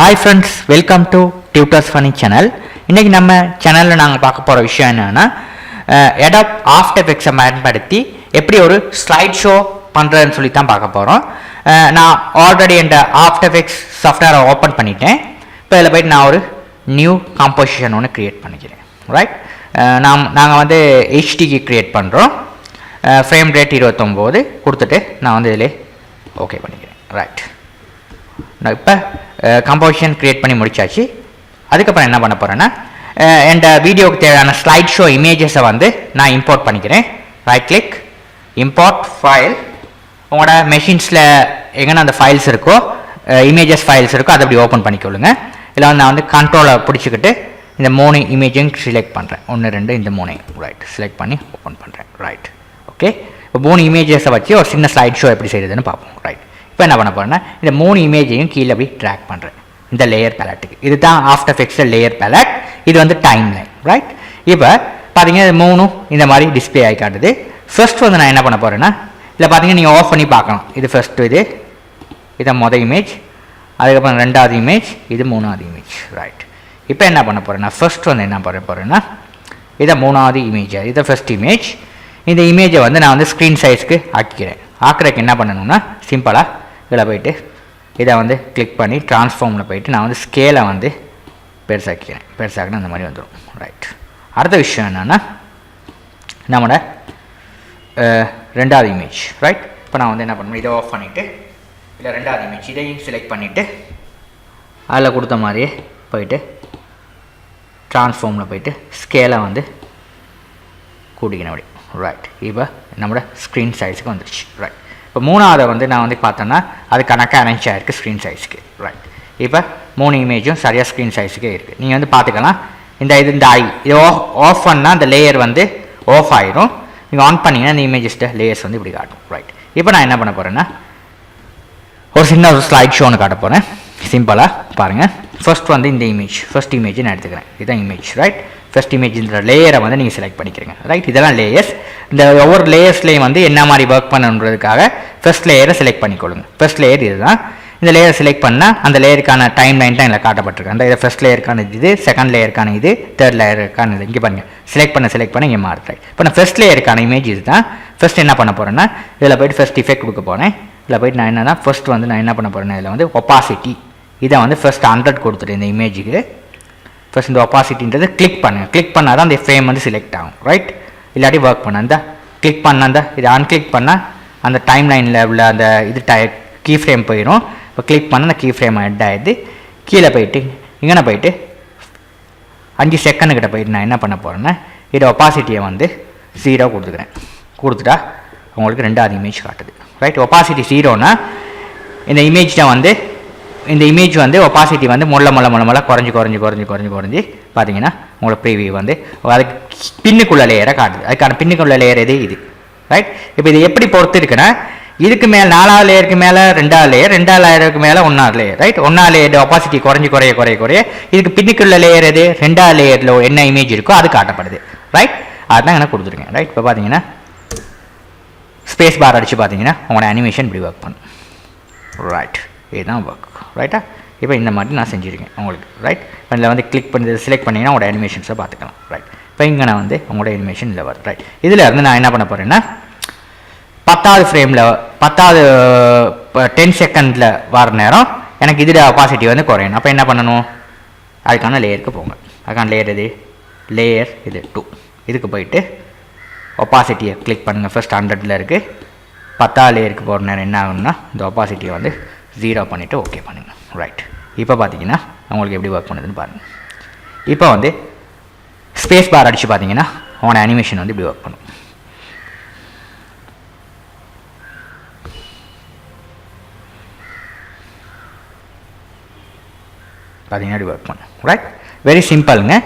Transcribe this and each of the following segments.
Hi friends, welcome to Tutors Funny channel. இன்னைக்கு நம்ம சேனல்ல நாங்க பார்க்க போற விஷயம் என்னன்னா Adobe After Effects பயன்படுத்தி எப்படி ஒரு ஸ்லைட் ஷோ பண்றதுன்னு சொல்லி தான் பார்க்க போறோம். நான் ஆல்ரெடி இந்த After Effects சாஃப்ட்வேரை ஓபன் பண்ணிட்டேன். இப்போ இதில் போயிட்டு நான் ஒரு நியூ காம்போசிஷன் ஒன்று கிரியேட் பண்ணிக்கிறேன். ரைட், நாங்கள் வந்து HDக்கு கிரியேட் பண்ணுறோம். ஃப்ரேம் ரேட் 29 கொடுத்துட்டு நான் வந்து இதில் ஓகே பண்ணிக்கிறேன். ரைட், நான் இப்போ கம்போசிஷன் க்ரியேட் பண்ணி முடிச்சாச்சு. அதுக்கப்புறம் என்ன பண்ண போகிறேன்னா இந்த வீடியோவுக்கு தேவையான ஸ்லைட் ஷோ இமேஜஸை வந்து நான் இம்போர்ட் பண்ணிக்கிறேன். Right click, import file. உங்களோட மெஷின்ஸில் எங்கன்னா அந்த ஃபைல்ஸ் இருக்கோ, இமேஜஸ் ஃபைல்ஸ் இருக்கோ, அதை அப்படி ஓப்பன் பண்ணிக்கொள்ளுங்க. இதில் வந்து நான் வந்து கண்ட்ரோலை பிடிச்சிக்கிட்டு இந்த 3 இமேஜையும் செலக்ட் பண்ணுறேன். 1 2 இந்த 3 ரைட் செலக்ட் பண்ணி ஓப்பன் பண்ணுறேன். Right, okay. இப்போ 3 இமேஜஸை வச்சு ஒரு சின்ன ஸ்லைட் ஷோ எப்படி செய்யுதுன்னு பார்ப்போம். ரைட், இப்போ என்ன பண்ண போகிறேன்னா இந்த 3 இமேஜையும் கீழே அப்படி ட்ராக் பண்ணுறேன் இந்த லேயர் பேலட்டுக்கு. இது தான் ஆஃப்டர் எஃபெக்ட்ஸ் லேயர் பேலட். இது வந்து டைம் லைன். ரைட், இப்போ பார்த்தீங்கன்னா இது 3 இந்த மாதிரி டிஸ்பிளே ஆகி காட்டுது. ஃபர்ஸ்ட் வந்து நான் என்ன பண்ண போகிறேன்னா இதில் பார்த்தீங்கன்னா நீங்கள் ஆஃப் பண்ணி பார்க்கலாம். இது ஃபர்ஸ்ட், இதை மொதல் இமேஜ், அதுக்கப்புறம் 2வது இமேஜ், இது 3வது இமேஜ். ரைட், இப்போ என்ன பண்ண போகிறேன்னா ஃபர்ஸ்ட் வந்து என்ன பண்ண போகிறேன்னா இதை 3வது இமேஜ், இதை ஃபர்ஸ்ட் இமேஜ். இந்த இமேஜை வந்து நான் வந்து ஸ்க்ரீன் சைஸ்க்கு ஆக்கிக்கிறேன். ஆக்கிறதுக்கு என்ன பண்ணணும்னா சிம்பிளாக இதில் போய்ட்டு இதை வந்து கிளிக் பண்ணி ட்ரான்ஸ்ஃபார்மில் போய்ட்டு நான் வந்து ஸ்கேலை வந்து பெருசாக்கிக்கிறேன். பெருசாக்கினா அந்த மாதிரி வந்துடும். ரைட், அடுத்த விஷயம் என்னென்னா நம்மளோட 2வது இமேஜ். ரைட், இப்போ நான் வந்து என்ன பண்ணணும், இதை ஆஃப் பண்ணிவிட்டு இல்லை 2வது இமேஜ் இதையும் செலக்ட் பண்ணிவிட்டு அதில் கொடுத்த மாதிரியே போயிட்டு ட்ரான்ஸ்ஃபார்மில் போயிட்டு ஸ்கேலை வந்து கூட்டிக்கணும் அப்படி. ரைட், இப்போ நம்மளோட ஸ்க்ரீன் சைஸுக்கு வந்துடுச்சு. ரைட், இப்போ 3வது வந்து நான் வந்து பார்த்தோன்னா அது கணக்காக அரேஞ்ச் ஆகிருக்கு ஸ்க்ரீன் சைஸுக்கு. ரைட், இப்போ 3 இமேஜும் சரியாக ஸ்க்ரீன் சைஸுக்கே இருக்குது. நீங்கள் வந்து பார்த்துக்கலாம். இந்த ஐ இது ஆஃப் பண்ணால் அந்த லேயர் வந்து ஆஃப் ஆகிடும். நீங்கள் ஆன் பண்ணிங்கன்னா இந்த இமேஜஸ்ட லேயர்ஸ் வந்து இப்படி காட்டும். ரைட், இப்போ நான் என்ன பண்ண போகிறேன்னா ஒரு சின்ன ஒரு ஸ்லைட் ஷோன்னு காட்ட போகிறேன். சிம்பிளாக பாருங்கள். ஃபர்ஸ்ட் வந்து இந்த இமேஜ், ஃபர்ஸ்ட் இமேஜ் நான் எடுத்துக்கிறேன். இதுதான் இமேஜ். ரைட், ஃபர்ஸ்ட் இமேஜ் இந்த லேயரை வந்து நீங்கள் செலக்ட் பண்ணிக்கிறீங்க. ரைட், இதெல்லாம் லேயர்ஸ். இந்த ஒவ்வொரு லேயர்ஸ்லேயும் வந்து என்ன மாதிரி ஒர்க் பண்ணணுன்றதுக்காக ஃபர்ஸ்ட் லேயரை செலக்ட் பண்ணிக்கொள்ளுங்க. ஃபர்ஸ்ட் லேயர் இதுதான். இந்த லேயரை செலக்ட் பண்ணால் அந்த லேயருக்கான டைம் லைன் தான் இதில் காட்டப்பட்டிருக்கு. அந்த இதை ஃபர்ஸ்ட் லேயருக்கான இது, செகண்ட் லேயருக்கான இது, தேர்ட் லேயருக்கான இது. இங்கே பாருங்கள், செலக்ட் பண்ண இங்கே மாறுது. இப்போ நான் ஃபர்ஸ்ட் லேயருக்கான இமேஜ் இது தான். ஃபர்ஸ்ட் என்ன பண்ண போகிறேன்னா இதில் போய்ட்டு ஃபர்ஸ்ட் இஃபெக்ட் கொடுக்க போகிறேன். இதில் போய்ட்டு நான் என்னன்னா ஃபர்ஸ்ட் வந்து நான் என்ன பண்ண போகிறேன்னா இதில் வந்து ஒப்பாசிட்டி இதை வந்து ஃபர்ஸ்ட் 100 கொடுத்துட்டு இந்த இமேஜுக்கு ஃபர்ஸ்ட் இந்த ஒப்பாசிட்டின்றது கிளிக் பண்ணுங்கள். கிளிக் பண்ணால் தான் அந்த ஃப்ரேம் வந்து செலக்ட் ஆகும். ரைட், இல்லாட்டி ஒர்க் பண்ண அந்த கிளிக் பண்ண அந்த இதை அன்கிளிக் பண்ணால் அந்த டைம் லைனில் உள்ள அந்த இது கீ ஃப்ரேம் போயிடும். இப்போ கிளிக் பண்ண அந்த கீ ஃப்ரேம் ஹெட் ஆகிடுது. கீழே போயிட்டு இங்கே போயிட்டு 5 செகண்டுக்கிட்ட போயிட்டு நான் என்ன பண்ண போகிறேன்னா இதை ஒப்பாசிட்டியை வந்து 0 கொடுத்துக்கிறேன். கொடுத்துட்டா உங்களுக்கு 2வது இமேஜ் காட்டுது. ரைட், ஒப்பாசிட்டி 0னா இந்த இமேஜ் வந்து ஒப்பாசிட்டி வந்து மொள்ள குறைஞ்சி பார்த்தீங்கன்னா உங்களுக்கு ப்ரீவியூ வந்து அதுக்கு பின்னுக்குள்ள லேயரை காட்டுது. அதுக்கான பின்னுக்குள்ள லேயர் இது. ரைட், இப்போ இது எப்படி பொறுத்து இருக்குன்னா இதுக்கு மேலே 4வது லேயருக்கு மேலே 2வது லேயர், 2வது லேயருக்கு மேலே 1வது லேயர். ரைட், 1வது லேயர் ஒப்பாசிட்டி குறைய இதுக்கு பின்னுக்குள்ள லேயர் 2வது லேயரில் என்ன இமேஜ் இருக்கோ அது காட்டப்படுது. ரைட், அதுதான் எனக்கு கொடுத்துருங்க. ரைட், இப்போ பார்த்தீங்கன்னா ஸ்பேஸ் பார் அடித்து பார்த்தீங்கன்னா உங்களோட அனிமேஷன் இப்படி ஒர்க் பண்ணும். ரைட், இதுதான் ஒர்க். ரைட்டா, இப்போ இந்த மாதிரி நான் செஞ்சுருக்கேன் உங்களுக்கு. ரைட், இதில் வந்து கிளிக் பண்ணி செலக்ட் பண்ணிங்கன்னா உங்களோட அனிமேஷன்ஸை பார்த்துக்கலாம். ரைட், இப்போ இங்கே நான் வந்து உங்களோட அனிமேஷன் இல்லை வருது. ரைட், இதில் இருந்து நான் என்ன பண்ண போகிறேன்னா 10வது ஃப்ரேமில் 10வது 10 செகண்டில் வர நேரம் எனக்கு இதில் ஒப்பாசிட்டி வந்து குறையணும். அப்போ என்ன பண்ணணும், அதுக்கான லேயருக்கு போங்க. அதுக்கான லேயர் லேயர் இது 2 இதுக்கு போயிட்டு ஒப்பாசிட்டியை கிளிக் பண்ணுங்கள். ஃபர்ஸ்ட் 100ல் இருக்குது. 10வது லேயருக்கு போகிற நேரம் என்ன ஆகும்னா இந்த ஒப்பாசிட்டியை வந்து 0 பண்ணிவிட்டு ஓகே பண்ணுங்கள். ரைட், இப்போ பார்த்தீங்கன்னா உங்களுக்கு எப்படி ஒர்க் பண்ணுதுன்னு பாருங்கள். இப்போ வந்து ஸ்பேஸ் பார் அடித்து பார்த்தீங்கன்னா உங்களோட அனிமேஷன் வந்து இப்படி ஒர்க் பண்ணும். பார்த்தீங்கன்னா இப்படி ஒர்க் பண்ணும். ரைட், வெரி சிம்பிளுங்க.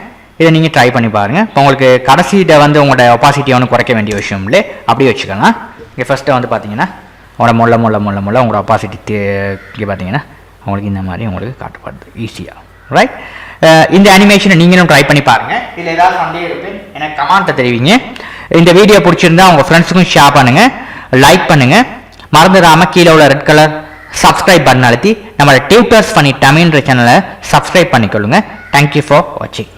இதை நீங்கள் ட்ரை பண்ணி பாருங்கள். இப்போ உங்களுக்கு கடைசியிட்ட வந்து உங்களோட ஒப்பாசிட்டியை ஒன்று குறைக்க வேண்டிய விஷயம் இல்லை, அப்படியே வச்சுக்கலாம். இங்கே ஃபஸ்ட்டு வந்து பார்த்தீங்கன்னா உங்களோட மொள்ள உங்களோட ஒப்பாசிட்டி இங்கே பார்த்தீங்கன்னா உங்களுக்கு இந்த மாதிரி உங்களுக்கு காட்டப்படுது ஈஸியாக. ரைட், இந்த அனிமேஷனை நீங்களும் ட்ரை பண்ணி பாருங்கள். இதில் ஏதாவது சந்தேகம் இருக்குது எனக்கு கமெண்ட்டை தெரிவிங்க. இந்த வீடியோ பிடிச்சிருந்தா உங்கள் ஃப்ரெண்ட்ஸுக்கும் ஷேர் பண்ணுங்கள், லைக் பண்ணுங்கள். மறந்துடாமல் கீழே உள்ள ரெட் கலர் சப்ஸ்கிரைப் பண்ண அழுத்தி நம்மளோட டியூட்டர்ஸ் பண்ணி தமிழ்ன்ற சேனலை சப்ஸ்கிரைப் பண்ணிக்கொள்ளுங்க. தேங்க்யூ ஃபார் வாட்சிங்.